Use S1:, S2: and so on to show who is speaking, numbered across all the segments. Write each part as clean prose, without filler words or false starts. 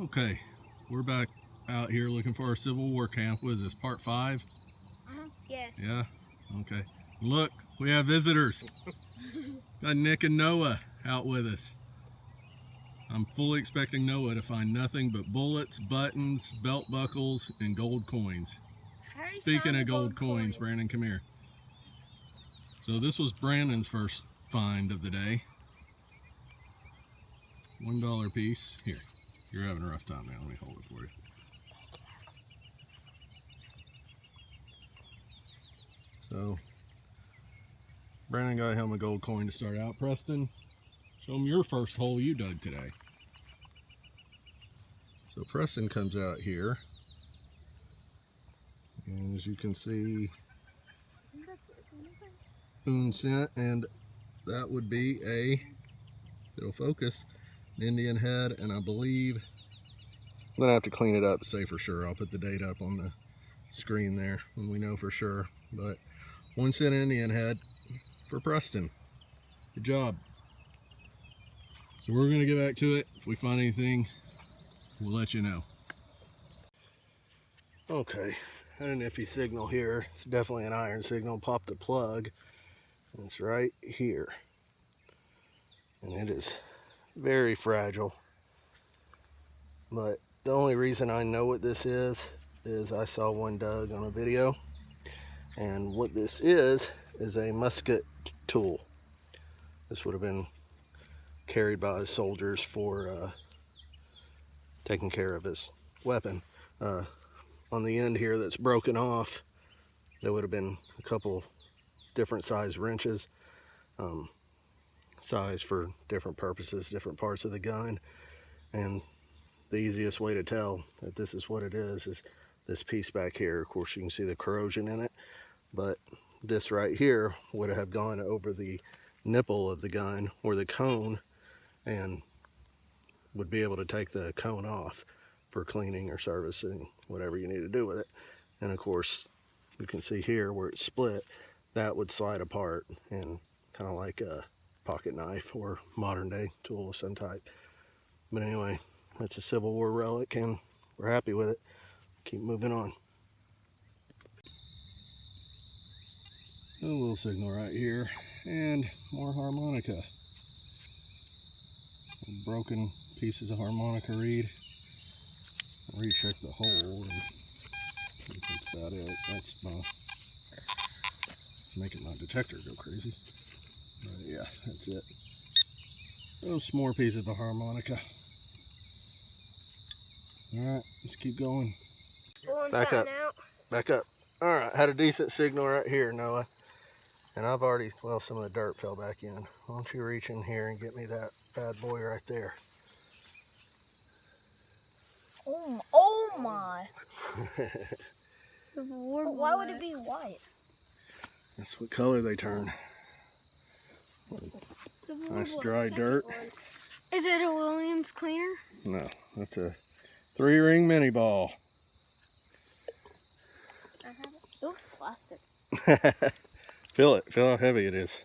S1: Okay, we're back out here looking for our Civil War camp. What is this, part 5?
S2: Yes.
S1: Yeah? Okay. Look, we have visitors. Got Nick and Noah out with us. I'm fully expecting Noah to find nothing but bullets, buttons, belt buckles, and gold coins. Speaking of gold coins, Brandon, come here. So this was Brandon's first find of the day. $1 piece. Here, you're having a rough time now. Let me hold it for you. So, Brandon got him a gold coin to start out. Preston, show him your first hole you dug today. So Preston comes out here, and as you can see, spoon scent, and that would be a, it'll focus, an Indian head, and I believe, I'm gonna have to clean it up to say for sure. I'll put the date up on the screen there when we know for sure, but 1 cent Indian head for Preston. Good job. So we're gonna get back to it. If we find anything, we'll let you know. Okay, had an iffy signal here. It's definitely an iron signal. Pop the plug, and it's right here. And it is very fragile. But the only reason I know what this is I saw one dug on a video. And what this is a musket tool. This would have been carried by soldiers for taking care of his weapon. On the end here that's broken off, there would have been a couple different size wrenches, size for different purposes, different parts of the gun. And the easiest way to tell that this is what it is this piece back here. Of course, you can see the corrosion in it, but this right here would have gone over the nipple of the gun or the cone and would be able to take the cone off for cleaning or servicing, whatever you need to do with it. And of course, you can see here where it's split, that would slide apart and kind of like a pocket knife or modern day tool of some type. But anyway, that's a Civil War relic and we're happy with it. Keep moving on. A little signal right here and more harmonica. Broken pieces of harmonica reed. Recheck the hole, and that's about it. That's making my detector go crazy. But yeah, that's it. Those more pieces of harmonica. Alright, let's keep going. Back up. Back up. Alright, had a decent signal right here, Noah. And I've already, well, some of the dirt fell back in. Why don't you reach in here and get me that bad boy right there?
S2: Oh my. Why would it be white?
S1: That's what color they turn. Nice dry dirt.
S2: Is it a Williams cleaner?
S1: No, that's a 3-ring mini ball.
S2: I have it. It looks plastic.
S1: Feel it. Feel how heavy it is.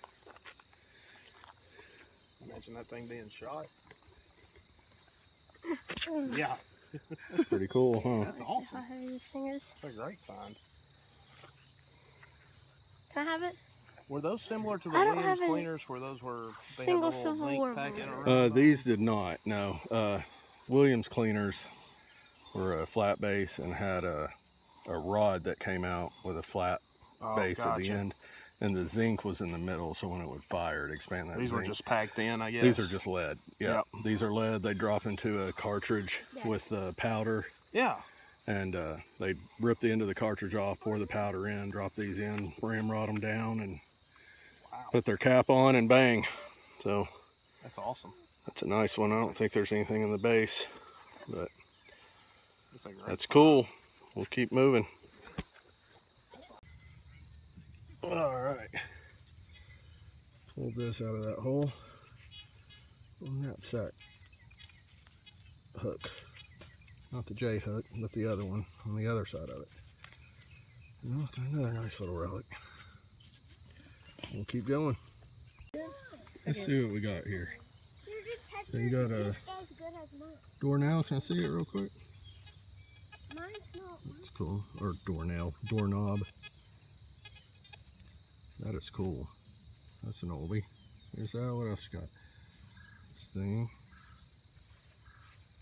S3: Imagine that thing being shot. Yeah.
S1: Pretty cool, huh?
S3: That's awesome.
S2: How heavy this thing is.
S3: It's a great find.
S2: Can I have it?
S3: Were those similar to the
S2: I don't
S3: Williams
S2: have a
S3: cleaners where those were
S2: single Civil War
S3: packet
S2: one.
S3: around?
S1: These did not, no. Williams cleaners were a flat base and had a rod that came out with a flat base at the end. And the zinc was in the middle, so when it would fire, it expand that
S3: These
S1: zinc.
S3: were just packed in, I guess.
S1: These are just lead. Yeah,
S3: Yep.
S1: These are lead. They drop into a cartridge with powder.
S3: Yeah.
S1: And they rip the end of the cartridge off, pour the powder in, drop these in, ramrod them down, and put their cap on, and bang. So
S3: that's awesome.
S1: That's a nice one. I don't think there's anything in the base, but that's
S3: cool.
S1: cool. We'll keep moving. All right. Pulled this out of that hole. Knapsack hook. Not the J hook, but the other one on the other side of it. And look, another nice little relic. We'll keep going. Let's see what we got here. So you got a
S2: just as good as mine.
S1: door nail. Can I see it real quick?
S2: Mine's not.
S1: That's cool. Or doorknob. That is cool. That's an oldie. There's that. What else you got? This thing.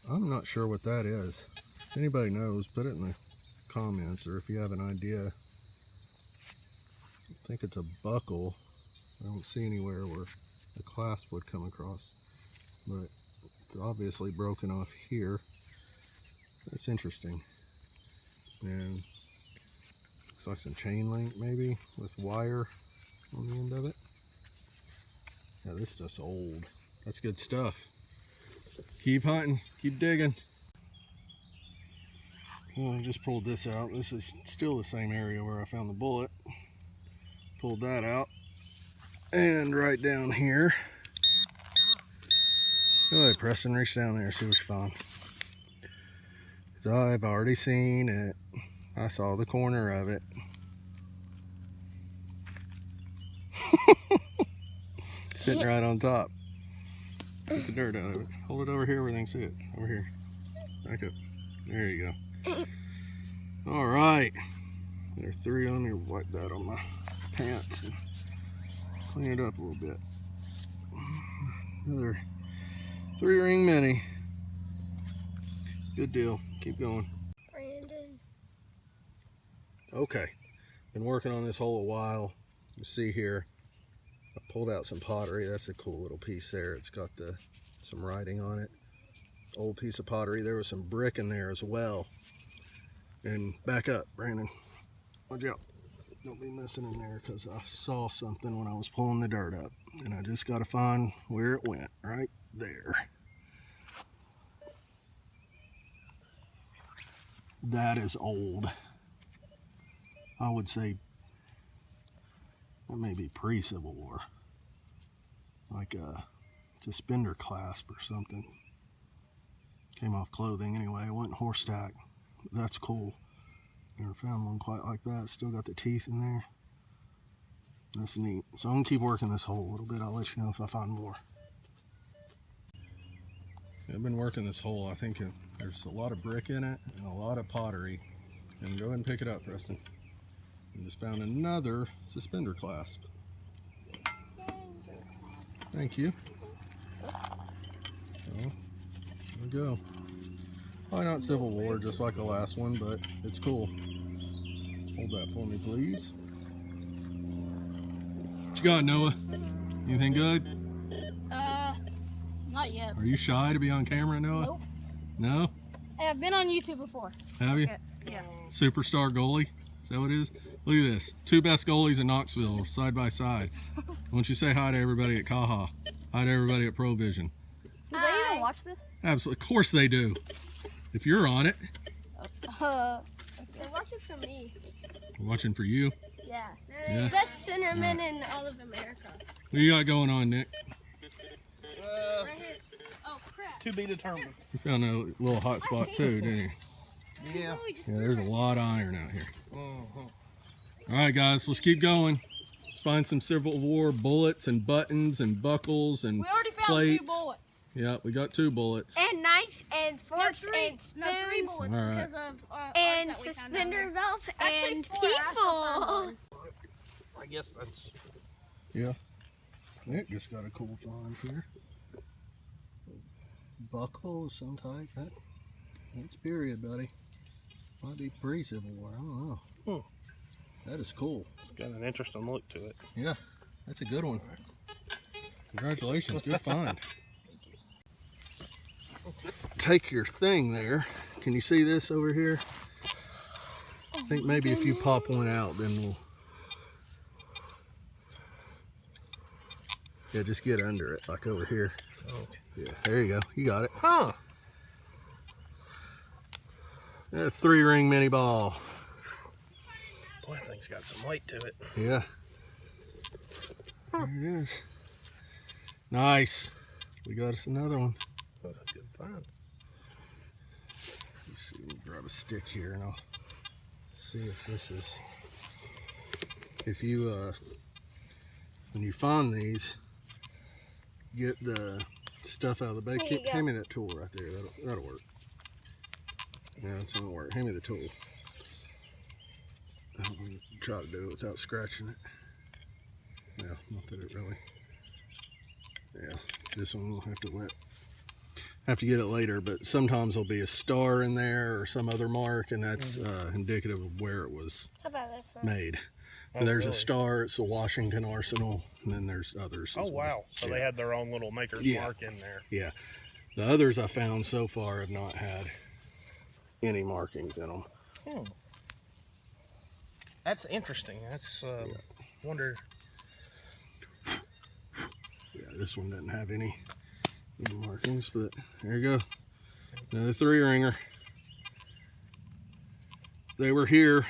S1: I'm not sure what that is. If anybody knows, put it in the comments, or if you have an idea. I think it's a buckle. I don't see anywhere where the clasp would come across, but it's obviously broken off here. That's interesting. And looks like some chain link maybe with wire on the end of it. Yeah, this stuff's old. That's good stuff. Keep hunting, keep digging. Well, I just pulled this out. This is still the same area where I found the bullet. Pulled that out. And right down here. Go ahead, Preston, reach down there, see what you find. Because I've already seen it. I saw the corner of it. Sitting right on top. Get the dirt out of it. Hold it over here where they can see it. Over here. Back up. There you go. Alright. There are 3 on there. Wipe that on my pants and clean it up a little bit. Another 3-ring mini. Good deal. Keep going.
S2: Brandon.
S1: Okay. Been working on this hole a while. You see here, I pulled out some pottery. That's a cool little piece there. It's got some writing on it. Old piece of pottery. There was some brick in there as well. And back up, Brandon. Watch out. Don't be messing in there, because I saw something when I was pulling the dirt up. And I just got to find where it went. Right there. That is old. I would say that may be pre-Civil War. Like a suspender clasp or something. Came off clothing anyway. It wasn't horse tack. That's cool. Never found one quite like that. Still got the teeth in there. That's neat. So I'm gonna keep working this hole a little bit. I'll let you know if I find more. I've been working this hole. I think there's a lot of brick in it and a lot of pottery. And go ahead and pick it up, Preston. I just found another suspender clasp. Thank you. So, there we go. Probably not Civil War, just like the last one, but it's cool. Hold that for me, please. What you got, Noah? Anything good?
S2: Not yet.
S1: Are you shy to be on camera, Noah?
S2: Nope.
S1: No?
S2: Hey, I've been on YouTube before.
S1: Have you?
S2: Yeah.
S1: Superstar goalie? Is that what it is? Look at this. 2 best goalies in Knoxville, side by side. Why don't you say hi to everybody at Kaha? Hi to everybody at ProVision.
S2: Do they even watch this?
S1: Absolutely. Of course they do. If you're on it.
S2: They're watching for me.
S1: We're watching for you.
S2: Yeah.
S1: Yeah.
S2: Best centerman in all of America.
S1: What you got going on, Nick?
S2: Right here. Oh, crap.
S3: To be determined.
S1: You found a little hot spot too, didn't you?
S3: Yeah.
S1: Yeah, there's a lot of iron out here.
S3: Uh-huh.
S1: All right, guys, let's keep going. Let's find some Civil War bullets and buttons and buckles and
S2: We already found
S1: plates.
S2: 2 bullets.
S1: Yeah, we got 2 bullets.
S4: And knives and forks and spoons
S2: No, 3 bullets
S1: All right.
S2: because of ours
S4: and
S2: that we found
S4: suspender
S2: out.
S4: belts
S2: Actually,
S4: and
S2: 4. I still found
S4: people.
S2: one.
S3: I guess that's.
S1: Yeah. Nick just got a cool find here. Buckle of some type. That's period, buddy. Might be pre-Civil War. I don't know. That is cool.
S3: It's got an interesting look to it.
S1: Yeah, that's a good one. Congratulations, good find. Take your thing there. Can you see this over here? I think maybe if you pop one out, then we'll... Yeah, just get under it, like over here.
S3: Okay.
S1: Yeah, there you go. You got it.
S3: Huh.
S1: A 3-ring mini ball.
S3: Boy, that thing's got some weight to it.
S1: Yeah. There it is. Nice. We got us another one.
S3: That was a good find.
S1: Let's see, let me grab a stick here and I'll see if this is, if you, when you find these, get the stuff out of the bag.
S4: Here you go.
S1: Hand me that tool right there. That'll work. Yeah, that's not gonna work. Hand me the tool. I don't want to try to do it without scratching it. Yeah, not that it really. Yeah, this one we'll have to get it later, but sometimes there'll be a star in there or some other mark, and that's indicative of where it was
S4: How about this one?
S1: made.
S3: Oh,
S1: There's
S3: really?
S1: a star, it's the Washington Arsenal, and then there's others.
S3: Oh,
S1: as well.
S3: wow. So they had their own little maker's
S1: Yeah.
S3: mark in there.
S1: Yeah. The others I found so far have not had any markings in them.
S3: Hmm. That's interesting. That's, wonder.
S1: Yeah, this one doesn't have any markings, but there you go. Another 3-ringer. They were here.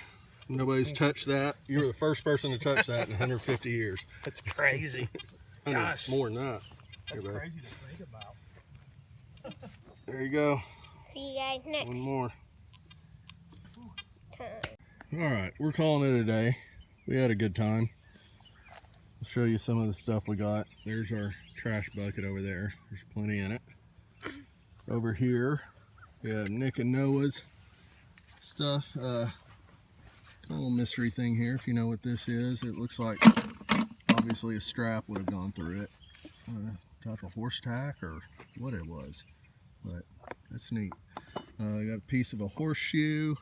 S1: Nobody's touched that. You were the first person to touch that in 150 years.
S3: That's crazy. Gosh.
S1: More than that.
S3: That's
S1: Here, babe.
S3: crazy to think about.
S1: There you go.
S4: See you guys next
S1: One more.
S4: time.
S1: All right, we're calling it a day. We had a good time. I'll show you some of the stuff we got. There's our trash bucket over there. There's plenty in it. Over here, we have Nick and Noah's stuff. A little mystery thing here, if you know what this is. It looks like obviously a strap would have gone through it. Type of horse tack or what it was, but that's neat. Got a piece of a horseshoe,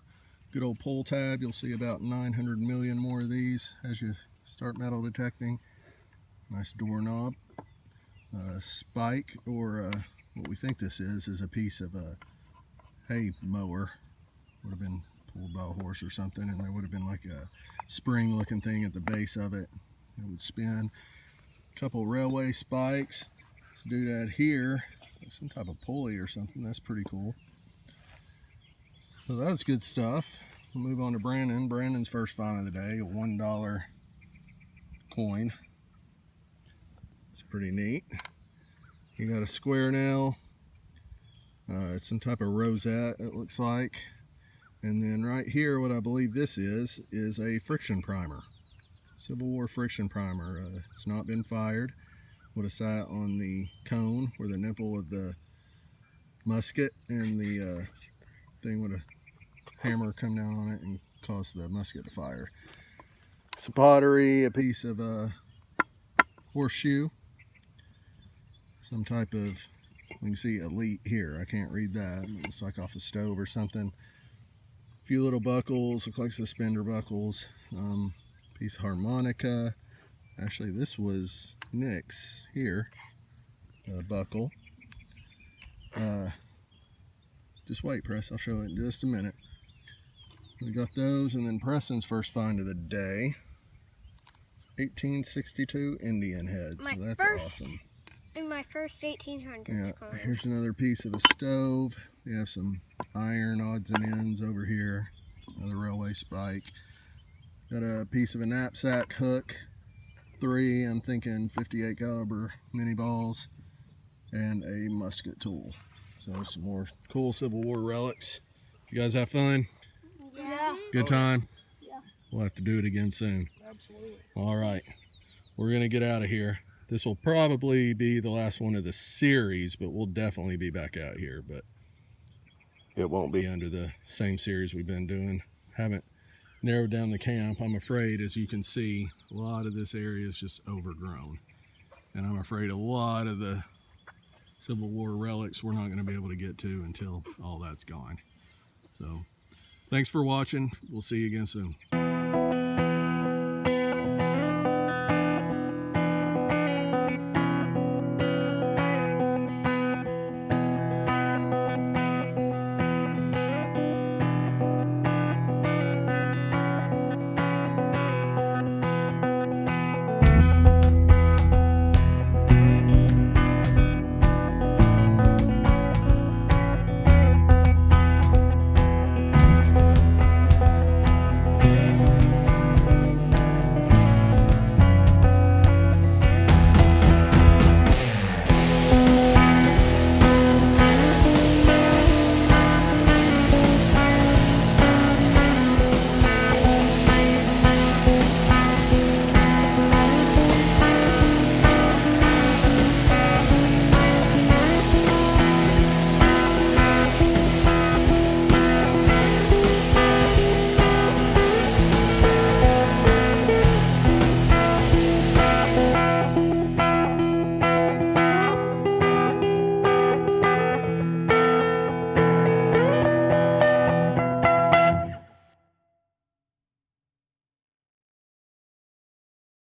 S1: good old pull tab. You'll see about 900 million more of these as you start metal detecting. Nice doorknob. Spike, or what we think this is a piece of a hay mower. Would have been pulled by a horse or something, and there would have been like a spring looking thing at the base of it. It would spin. A couple railway spikes. This doodad here, some type of pulley or something. That's pretty cool. So that was good stuff. We'll move on to Brandon. Brandon's first find of the day, a $1 coin. It's pretty neat. You got a square nail. It's some type of rosette, it looks like. And then right here, what I believe this is a friction primer. Civil War friction primer. It's not been fired. Would have sat on the cone where the nipple of the musket, and the thing would have hammer come down on it and cause the musket to fire. Some pottery, a piece of a horseshoe, some type of, you can see elite here. I can't read that. It's like off a stove or something. A few little buckles, look like suspender buckles. Piece of harmonica. Actually, this was Nick's here. Buckle. Just wait, Press. I'll show it in just a minute. We got those, and then Preston's first find of the day. 1862 Indian head. So that's awesome.
S4: In my first 1800s
S1: Yeah,
S4: coin.
S1: here's another piece of a stove. We have some iron odds and ends over here. Another railway spike. Got a piece of a knapsack hook. 3, I'm thinking 58 caliber mini balls. And a musket tool. So some more cool Civil War relics. You guys have fun?
S2: Yeah.
S1: Good time?
S2: Yeah.
S1: We'll have to do it again soon.
S3: Absolutely.
S1: All right. We're going to get out of here. This will probably be the last one of the series, but we'll definitely be back out here. But it won't be under the same series we've been doing. Haven't narrowed down the camp. I'm afraid, as you can see, a lot of this area is just overgrown. And I'm afraid a lot of the Civil War relics we're not going to be able to get to until all that's gone. So thanks for watching. We'll see you again soon.